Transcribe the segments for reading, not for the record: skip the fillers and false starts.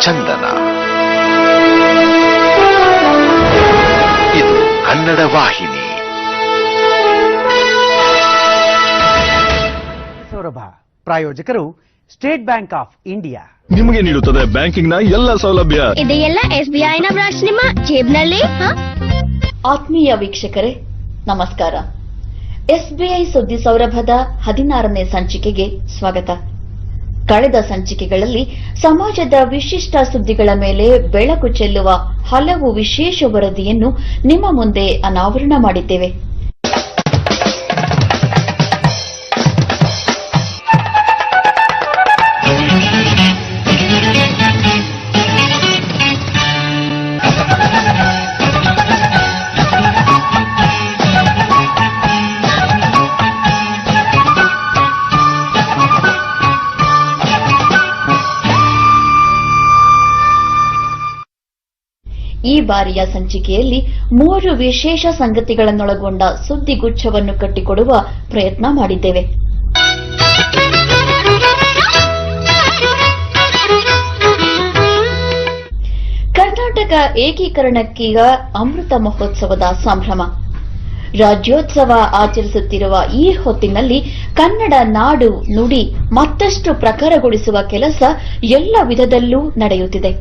ಚಂದನ. ಇದು ಕನ್ನಡ ವಾಹಿನಿ. ಸೌರಭ. ಪ್ರಾಯೋಜಕರು ಸ್ಟೇಟ್ ಬ್ಯಾಂಕ್ ಆಫ್ ಇಂಡಿಯಾ. ನಿಮಗೆ ನೀಡುತ್ತದೆ ಬ್ಯಾಂಕಿಂಗ್ ನ ಎಲ್ಲ ಸೌಲಭ್ಯ. ಇದೆಲ್ಲ SBI ನ ಬ್ರಾಂಚ್ ನಿಮ್ಮ ಜೇಬ್ನಲ್ಲಿ. ಆತ್ಮೀಯ ವೀಕ್ಷಕರೇ, ನಮಸ್ಕಾರ. SBI ಸುದ್ದಿ ಸೌರಭದ 16ನೇ ಸಂಚಿಕೆಗೆ ಸ್ವಾಗತ. ಕಳೆದ ಸಂಚಿಕೆಗಳಲ್ಲಿ ಸಮಾಜದ ವಿಶಿಷ್ಟ ಸುದ್ದಿಗಳ ಮೇಲೆ ಬೆಳಕು ಚೆಲ್ಲುವ ಹಲವು ವಿಶೇಷ ವರದಿಯನ್ನು ನಿಮ್ಮ ಮುಂದೆ ಅನಾವರಣ ಮಾಡಿದ್ದೇವೆ. ಈ ಬಾರಿಯ ಸಂಚಿಕೆಯಲ್ಲಿ 3 ವಿಶೇಷ ಸಂಗತಿಗಳನ್ನೊಳಗೊಂಡ ಸುದ್ದಿಗುಚ್ಛವನ್ನು ಕಟ್ಟಿಕೊಡುವ ಪ್ರಯತ್ನ ಮಾಡಿದ್ದೇವೆ. ಕರ್ನಾಟಕ ಏಕೀಕರಣಕ್ಕೀಗ ಅಮೃತ ಮಹೋತ್ಸವದ ಸಂಭ್ರಮ. ರಾಜ್ಯೋತ್ಸವ ಆಚರಿಸುತ್ತಿರುವ ಈ ಹೊತ್ತಿನಲ್ಲಿ ಕನ್ನಡ ನಾಡು ನುಡಿ ಮತ್ತಷ್ಟು ಪ್ರಖರಗೊಳಿಸುವ ಕೆಲಸ ಎಲ್ಲ ವಿಧದಲ್ಲೂ ನಡೆಯುತ್ತಿದೆ.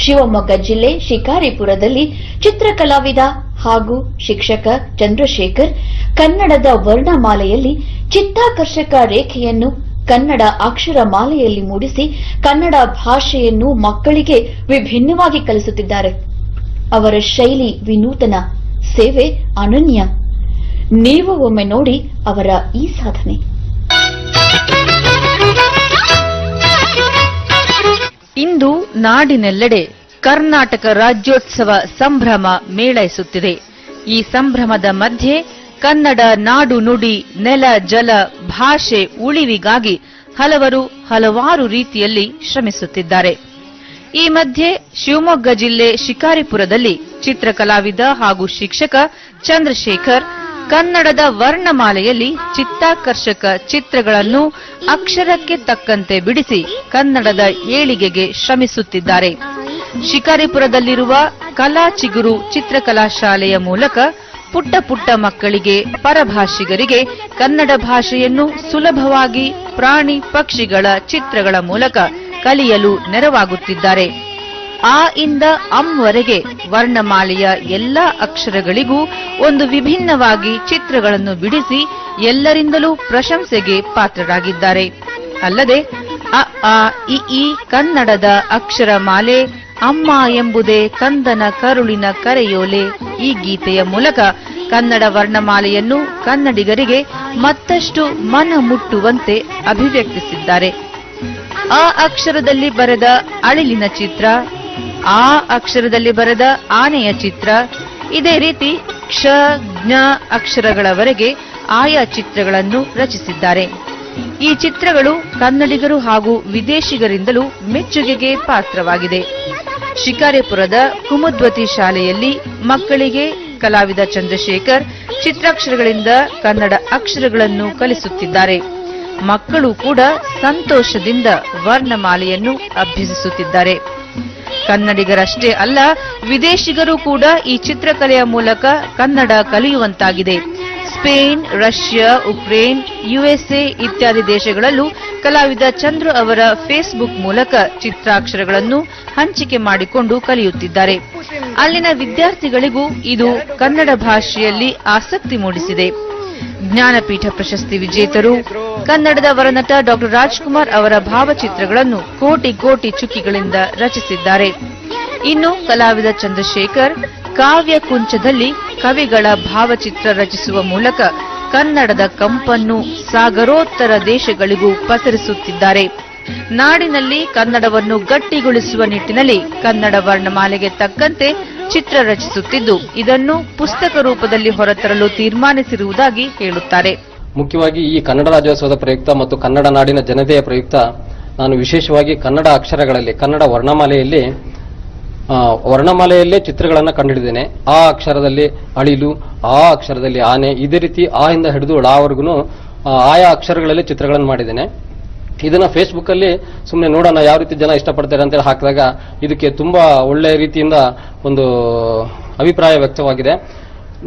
ಶಿವಮೊಗ್ಗ ಜಿಲ್ಲೆ ಶಿಕಾರಿಪುರದಲ್ಲಿ ಚಿತ್ರಕಲಾವಿದ ಹಾಗೂ ಶಿಕ್ಷಕ ಚಂದ್ರಶೇಖರ್ ಕನ್ನಡದ ವರ್ಣಮಾಲೆಯಲ್ಲಿ ಚಿತ್ತಾಕರ್ಷಕ ರೇಖೆಯನ್ನು ಕನ್ನಡ ಅಕ್ಷರ ಮಾಲೆಯಲ್ಲಿ ಮೂಡಿಸಿ ಕನ್ನಡ ಭಾಷೆಯನ್ನು ಮಕ್ಕಳಿಗೆ ವಿಭಿನ್ನವಾಗಿ ಕಲಿಸುತ್ತಿದ್ದಾರೆ. ಅವರ ಶೈಲಿ ವಿನೂತನ, ಸೇವೆ ಅನನ್ಯ. ನೀವು ಒಮ್ಮೆ ನೋಡಿ ಅವರ ಈ ಸಾಧನೆ. ಇಂದು ನಾಡಿನೆಲ್ಲೆಡೆ ಕರ್ನಾಟಕ ರಾಜ್ಯೋತ್ಸವ ಸಂಭ್ರಮ ಮೇಳೈಸುತ್ತಿದೆ. ಈ ಸಂಭ್ರಮದ ಮಧ್ಯೆ ಕನ್ನಡ ನಾಡು ನುಡಿ ನೆಲ ಜಲ ಭಾಷೆ ಉಳಿವಿಗಾಗಿ ಹಲವಾರು ರೀತಿಯಲ್ಲಿ ಶ್ರಮಿಸುತ್ತಿದ್ದಾರೆ. ಈ ಮಧ್ಯೆ ಶಿವಮೊಗ್ಗ ಜಿಲ್ಲೆ ಶಿಕಾರಿಪುರದಲ್ಲಿ ಚಿತ್ರಕಲಾವಿದ ಹಾಗೂ ಶಿಕ್ಷಕ ಚಂದ್ರಶೇಖರ್ ಕನ್ನಡದ ವರ್ಣಮಾಲೆಯಲ್ಲಿ ಚಿತ್ತಾಕರ್ಷಕ ಚಿತ್ರಗಳನ್ನು ಅಕ್ಷರಕ್ಕೆ ತಕ್ಕಂತೆ ಬಿಡಿಸಿ ಕನ್ನಡದ ಏಳಿಗೆಗೆ ಶ್ರಮಿಸುತ್ತಿದ್ದಾರೆ. ಶಿಕಾರಿಪುರದಲ್ಲಿರುವ ಕಲಾ ಚಿಗುರು ಚಿತ್ರಕಲಾ ಶಾಲೆಯ ಮೂಲಕ ಪುಟ್ಟ ಮಕ್ಕಳಿಗೆ, ಪರಭಾಷಿಗರಿಗೆ ಕನ್ನಡ ಭಾಷೆಯನ್ನು ಸುಲಭವಾಗಿ ಪ್ರಾಣಿ ಪಕ್ಷಿಗಳ ಚಿತ್ರಗಳ ಮೂಲಕ ಕಲಿಯಲು ನೆರವಾಗುತ್ತಿದ್ದಾರೆ. ಆ ಇಂದ ಅಂವರೆಗೆ ವರ್ಣಮಾಲೆಯ ಎಲ್ಲಾ ಅಕ್ಷರಗಳಿಗೂ ಒಂದು ವಿಭಿನ್ನವಾಗಿ ಚಿತ್ರಗಳನ್ನು ಬಿಡಿಸಿ ಎಲ್ಲರಿಂದಲೂ ಪ್ರಶಂಸೆಗೆ ಪಾತ್ರರಾಗಿದ್ದಾರೆ. ಅಲ್ಲದೆ ಅ ಆ ಇ ಈ ಕನ್ನಡದ ಅಕ್ಷರ ಮಾಲೆ, ಅಮ್ಮ ಎಂಬುದೇ ಕಂದನ ಕರುಳಿನ ಕರೆಯೋಲೆ ಈ ಗೀತೆಯ ಮೂಲಕ ಕನ್ನಡ ವರ್ಣಮಾಲೆಯನ್ನು ಕನ್ನಡಿಗರಿಗೆ ಮತ್ತಷ್ಟು ಮನ ಮುಟ್ಟುವಂತೆ ಅಭಿವ್ಯಕ್ತಿಸಿದ್ದಾರೆ. ಆ ಅಕ್ಷರದಲ್ಲಿ ಬರೆದ ಅಳಿಲಿನ ಚಿತ್ರ, ಆ ಅಕ್ಷರದಲ್ಲಿ ಬರೆದ ಆನೆಯ ಚಿತ್ರ, ಇದೇ ರೀತಿ ಕ್ಷ ಜ್ಞ ಅಕ್ಷರಗಳವರೆಗೆ ಆಯಾ ಚಿತ್ರಗಳನ್ನು ರಚಿಸಿದ್ದಾರೆ. ಈ ಚಿತ್ರಗಳು ಕನ್ನಡಿಗರು ಹಾಗೂ ವಿದೇಶಿಗರಿಂದಲೂ ಮೆಚ್ಚುಗೆಗೆ ಪಾತ್ರವಾಗಿದೆ. ಶಿಕಾರಿಪುರದ ಕುಮುದ್ವತಿ ಶಾಲೆಯಲ್ಲಿ ಮಕ್ಕಳಿಗೆ ಕಲಾವಿದ ಚಂದ್ರಶೇಖರ್ ಚಿತ್ರಾಕ್ಷರಗಳಿಂದ ಕನ್ನಡ ಅಕ್ಷರಗಳನ್ನು ಕಲಿಸುತ್ತಿದ್ದಾರೆ. ಮಕ್ಕಳು ಕೂಡ ಸಂತೋಷದಿಂದ ವರ್ಣಮಾಲೆಯನ್ನು ಅಭ್ಯಸಿಸುತ್ತಿದ್ದಾರೆ. ಕನ್ನಡಿಗರಷ್ಟೇ ಅಲ್ಲ, ವಿದೇಶಿಗರು ಕೂಡ ಈ ಚಿತ್ರಕಲೆಯ ಮೂಲಕ ಕನ್ನಡ ಕಲಿಯುವಂತಾಗಿದೆ. ಸ್ಪೇನ್, ರಷ್ಯಾ, ಉಕ್ರೇನ್, USA ಇತ್ಯಾದಿ ದೇಶಗಳಲ್ಲೂ ಕಲಾವಿದ ಚಂದ್ರು ಅವರ ಫೇಸ್ಬುಕ್ ಮೂಲಕ ಚಿತ್ರಾಕ್ಷರಗಳನ್ನು ಹಂಚಿಕೆ ಮಾಡಿಕೊಂಡು ಕಲಿಯುತ್ತಿದ್ದಾರೆ. ಅಲ್ಲಿನ ವಿದ್ಯಾರ್ಥಿಗಳಿಗೂ ಇದು ಕನ್ನಡ ಭಾಷೆಯಲ್ಲಿ ಆಸಕ್ತಿ ಮೂಡಿಸಿದೆ. ಜ್ಞಾನಪೀಠ ಪ್ರಶಸ್ತಿ ವಿಜೇತರು ಕನ್ನಡದ ವರನಟ ಡಾ ರಾಜ್ಕುಮಾರ್ ಅವರ ಭಾವಚಿತ್ರಗಳನ್ನು ಕೋಟಿ ಚುಕ್ಕಿಗಳಿಂದ ರಚಿಸಿದ್ದಾರೆ. ಇನ್ನು ಕಲಾವಿದ ಚಂದ್ರಶೇಖರ್ ಕಾವ್ಯ ಕುಂಚದಲ್ಲಿ ಕವಿಗಳ ಭಾವಚಿತ್ರ ರಚಿಸುವ ಮೂಲಕ ಕನ್ನಡದ ಕಂಪನ್ನು ಸಾಗರೋತ್ತರ ದೇಶಗಳಿಗೂ ಪಸರಿಸುತ್ತಿದ್ದಾರೆ. ನಾಡಿನಲ್ಲಿ ಕನ್ನಡವನ್ನು ಗಟ್ಟಿಗೊಳಿಸುವ ನಿಟ್ಟಿನಲ್ಲಿ ಕನ್ನಡ ವರ್ಣಮಾಲೆಗೆ ತಕ್ಕಂತೆ ಚಿತ್ರ ರಚಿಸುತ್ತಿದ್ದು ಇದನ್ನು ಪುಸ್ತಕ ರೂಪದಲ್ಲಿ ಹೊರತರಲು ತೀರ್ಮಾನಿಸಿರುವುದಾಗಿ ಹೇಳುತ್ತಾರೆ. ಮುಖ್ಯವಾಗಿ ಈ ಕನ್ನಡ ರಾಜ್ಯೋತ್ಸವದ ಪ್ರಯುಕ್ತ ಮತ್ತು ಕನ್ನಡ ನಾಡಿನ ಜನತೆಯ ಪ್ರಯುಕ್ತ ನಾನು ವಿಶೇಷವಾಗಿ ಕನ್ನಡ ಅಕ್ಷರಗಳಲ್ಲಿ, ಕನ್ನಡ ವರ್ಣಮಾಲೆಯಲ್ಲೇ ಚಿತ್ರಗಳನ್ನು ಕಂಡುಹಿಡಿದ್ದೇನೆ. ಆ ಅಕ್ಷರದಲ್ಲಿ ಅಳಿಲು, ಆ ಅಕ್ಷರದಲ್ಲಿ ಆನೆ, ಇದೇ ರೀತಿ ಆ ಇಂದ ಹಿಡಿದು ಳಾವರೆಗೂ ಆಯಾ ಅಕ್ಷರಗಳಲ್ಲಿ ಚಿತ್ರಗಳನ್ನು ಮಾಡಿದ್ದೇನೆ. ಇದನ್ನ ಫೇಸ್ಬುಕ್ ಅಲ್ಲಿ ಸುಮ್ಮನೆ ನೋಡೋಣ ಯಾವ ರೀತಿ ಜನ ಇಷ್ಟಪಡ್ತಾರೆ ಅಂತೇಳಿ ಹಾಕಿದಾಗ ಇದಕ್ಕೆ ತುಂಬಾ ಒಳ್ಳೆ ರೀತಿಯಿಂದ ಒಂದು ಅಭಿಪ್ರಾಯ ವ್ಯಕ್ತವಾಗಿದೆ.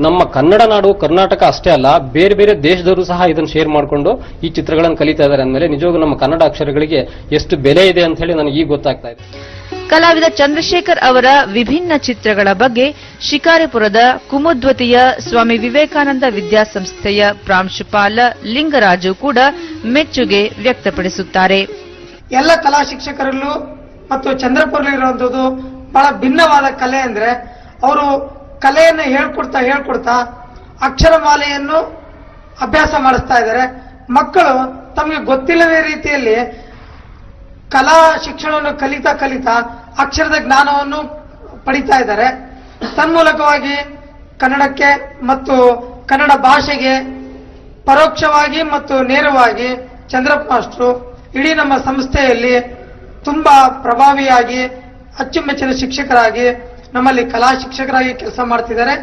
ನಮ್ಮ ಕನ್ನಡ ನಾಡು ಕರ್ನಾಟಕ ಅಷ್ಟೇ ಅಲ್ಲ, ಬೇರೆ ಬೇರೆ ದೇಶದವರು ಸಹ ಇದನ್ನು ಶೇರ್ ಮಾಡಿಕೊಂಡು ಈ ಚಿತ್ರಗಳನ್ನು ಕಲಿತಾ ಇದ್ದಾರೆ ಅಂದಮೇಲೆ ನಿಜವಾಗೂ ನಮ್ಮ ಕನ್ನಡ ಅಕ್ಷರಗಳಿಗೆ ಎಷ್ಟು ಬೆಲೆ ಇದೆ ಅಂತ ಹೇಳಿ ನನಗೆ ಈಗ ಗೊತ್ತಾಗ್ತಾ ಇದೆ. ಕಲಾವಿದ ಚಂದ್ರಶೇಖರ್ ಅವರ ವಿಭಿನ್ನ ಚಿತ್ರಗಳ ಬಗ್ಗೆ ಶಿಕಾರಿಪುರದ ಕುಮುದ್ವತಿಯ ಸ್ವಾಮಿ ವಿವೇಕಾನಂದ ವಿದ್ಯಾಸಂಸ್ಥೆಯ ಪ್ರಾಂಶುಪಾಲ ಲಿಂಗರಾಜು ಕೂಡ ಮೆಚ್ಚುಗೆ ವ್ಯಕ್ತಪಡಿಸುತ್ತಾರೆ. ಎಲ್ಲ ಕಲಾ ಶಿಕ್ಷಕರಲ್ಲೂ ಮತ್ತು ಚಂದ್ರಪುರಲ್ಲಿರುವಂತದ್ದು ಬಹಳ ಭಿನ್ನವಾದ ಕಲೆ ಅಂದ್ರೆ ಅವರು ಕಲೆಯನ್ನು ಹೇಳ್ಕೊಡ್ತಾ ಅಕ್ಷರಮಾಲೆಯನ್ನು ಅಭ್ಯಾಸ ಮಾಡಿಸ್ತಾ ಇದ್ದಾರೆ. ಮಕ್ಕಳು ತಮಗೆ ಗೊತ್ತಿಲ್ಲದ ರೀತಿಯಲ್ಲಿ ಕಲಾ ಶಿಕ್ಷಣವನ್ನು ಕಲಿತಾ ಅಕ್ಷರದ ಜ್ಞಾನವನ್ನು ಪಡಿತಾ ಇದ್ದಾರೆ. ತನ್ಮೂಲಕವಾಗಿ ಕನ್ನಡಕ್ಕೆ ಮತ್ತು ಕನ್ನಡ ಭಾಷೆಗೆ ಪರೋಕ್ಷವಾಗಿ ಮತ್ತು ನೇರವಾಗಿ ಚಂದ್ರಪ್ಪ ಮಾಸ್ಟ್ರು ಇಡೀ ನಮ್ಮ ಸಂಸ್ಥೆಯಲ್ಲಿ ತುಂಬಾ ಪ್ರಭಾವಿಯಾಗಿ ಅಚ್ಚುಮೆಚ್ಚಿನ ಶಿಕ್ಷಕರಾಗಿ ನಮ್ಮಲ್ಲಿ ಕಲಾ ಶಿಕ್ಷಕರಾಗಿ ಕೆಲಸ ಮಾಡ್ತಿದ್ದಾರೆ.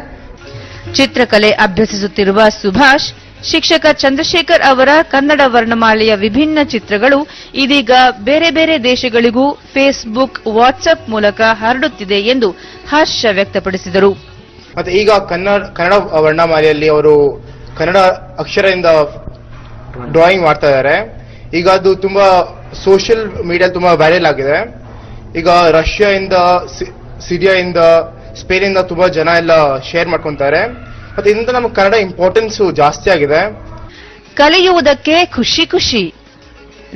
ಚಿತ್ರಕಲೆ ಅಭ್ಯಸಿಸುತ್ತಿರುವ ಸುಭಾಷ್ ಶಿಕ್ಷಕ ಚಂದ್ರಶೇಖರ್ ಅವರ ಕನ್ನಡ ವರ್ಣಮಾಲೆಯ ವಿಭಿನ್ನ ಚಿತ್ರಗಳು ಇದೀಗ ಬೇರೆ ಬೇರೆ ದೇಶಗಳಿಗೂ ಫೇಸ್ಬುಕ್, ವಾಟ್ಸ್ಆಪ್ ಮೂಲಕ ಹರಡುತ್ತಿದೆ ಎಂದು ಹರ್ಷ ವ್ಯಕ್ತಪಡಿಸಿದರು. ಮತ್ತೆ ಈಗ ಕನ್ನಡ ವರ್ಣಮಾಲೆಯಲ್ಲಿ ಅವರು ಕನ್ನಡ ಅಕ್ಷರದಿಂದ ಡ್ರಾಯಿಂಗ್ ಮಾಡ್ತಾ ಇದ್ದಾರೆ. ಈಗ ಅದು ತುಂಬಾ ಸೋಷಿಯಲ್ ಮೀಡಿಯಾ ತುಂಬಾ ವೈರಲ್ ಆಗಿದೆ. ಈಗ ರಷ್ಯಾದಿಂದ, ಸಿರಿಯಾದಿಂದ, ಸ್ಪೇನಿಂದ ತುಂಬಾ ಜನ ಎಲ್ಲ ಶೇರ್ ಮಾಡ್ಕೊಂತಾರೆ. ಮತ್ತೆ ಇದರಿಂದ ನಮ್ಮ ಕನ್ನಡ ಇಂಪಾರ್ಟೆನ್ಸ್ ಜಾಸ್ತಿ ಆಗಿದೆ. ಕಲಿಯುವುದಕ್ಕೆ ಖುಷಿ.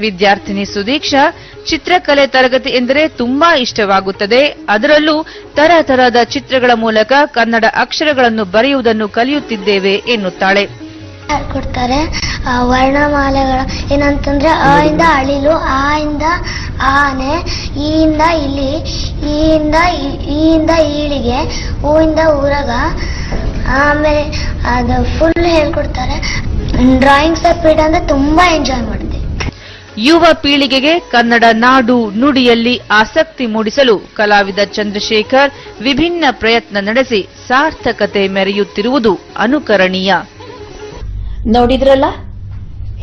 ವಿದ್ಯಾರ್ಥಿನಿ ಸುದೀಕ್ಷಾ ಚಿತ್ರಕಲೆ ತರಗತಿ ಎಂದರೆ ತುಂಬಾ ಇಷ್ಟವಾಗುತ್ತದೆ. ಅದರಲ್ಲೂ ತರತರದ ಚಿತ್ರಗಳ ಮೂಲಕ ಕನ್ನಡ ಅಕ್ಷರಗಳನ್ನು ಬರೆಯುವುದನ್ನು ಕಲಿಯುತ್ತಿದ್ದೇವೆ ಎನ್ನುತ್ತಾಳೆ. ಹೇಳ್ಕೊಡ್ತಾರೆ ವರ್ಣಮಾಲೆಗಳು ಏನಂತಂದ್ರೆ ಅ ಇಂದ ಅಳಿಲು, ಆ ಇಂದ ಆನೆ, ಈ ಇಂದ ಇಲಿ, ಈ ಇಂದ ಈಳಿಗೆ, ಹೂ ಇಂದ ಊರಗ, ಆಮೇಲೆ ಅದು ಫುಲ್ ಹೇಳ್ಕೊಡ್ತಾರೆ. ಡ್ರಾಯಿಂಗ್ ಸಬ್ಜೆಕ್ಟ್ ಅಂದ್ರೆ ತುಂಬಾ ಎಂಜಾಯ್ ಮಾಡಿದೆ. ಯುವ ಪೀಳಿಗೆಗೆ ಕನ್ನಡ ನಾಡು ನುಡಿಯಲ್ಲಿ ಆಸಕ್ತಿ ಮೂಡಿಸಲು ಕಲಾವಿದ ಚಂದ್ರಶೇಖರ್ ವಿಭಿನ್ನ ಪ್ರಯತ್ನ ನಡೆಸಿ ಸಾರ್ಥಕತೆ ಮೆರೆಯುತ್ತಿರುವುದು ಅನುಕರಣೀಯ. ನೋಡಿದ್ರಲ್ಲ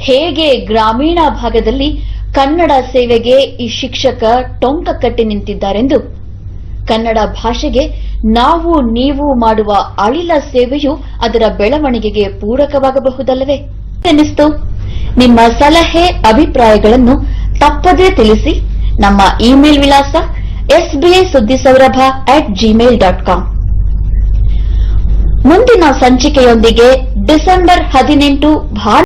ಹೇಗೆ ಗ್ರಾಮೀಣ ಭಾಗದಲ್ಲಿ ಕನ್ನಡ ಸೇವೆಗೆ ಈ ಶಿಕ್ಷಕ ಟೊಂಕ ಕಟ್ಟಿ ನಿಂತಿದ್ದಾರೆಂದು. ಕನ್ನಡ ಭಾಷೆಗೆ ನಾವು ನೀವು ಮಾಡುವ ಅಳಿಲ ಸೇವೆಯು ಅದರ ಬೆಳವಣಿಗೆಗೆ ಪೂರಕವಾಗಬಹುದಲ್ಲವೇ ಎನ್ನಿಸ್ತು. ನಿಮ್ಮ ಸಲಹೆ ಅಭಿಪ್ರಾಯಗಳನ್ನು ತಪ್ಪದೇ ತಿಳಿಸಿ. ನಮ್ಮ ಇಮೇಲ್ ವಿಳಾಸ sbisuddisaurabha@gmail.com. ಮುಂದಿನ ಸಂಚಿಕೆಯೊಂದಿಗೆ ಡಿಸೆಂಬರ್ 18 ಭಾನುವಾರ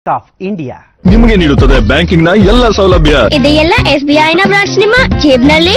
ಆಫ್ ಇಂಡಿಯಾ ನಿಮಗೆ ನೀಡುತ್ತದೆ ಬ್ಯಾಂಕಿಂಗ್ನ ಎಲ್ಲ ಸೌಲಭ್ಯ. ಇದೆಲ್ಲ SBI ನ ಬ್ರಾಂಚ್ ನಿಮ್ಮ ಜೇಬ್ನಲ್ಲಿ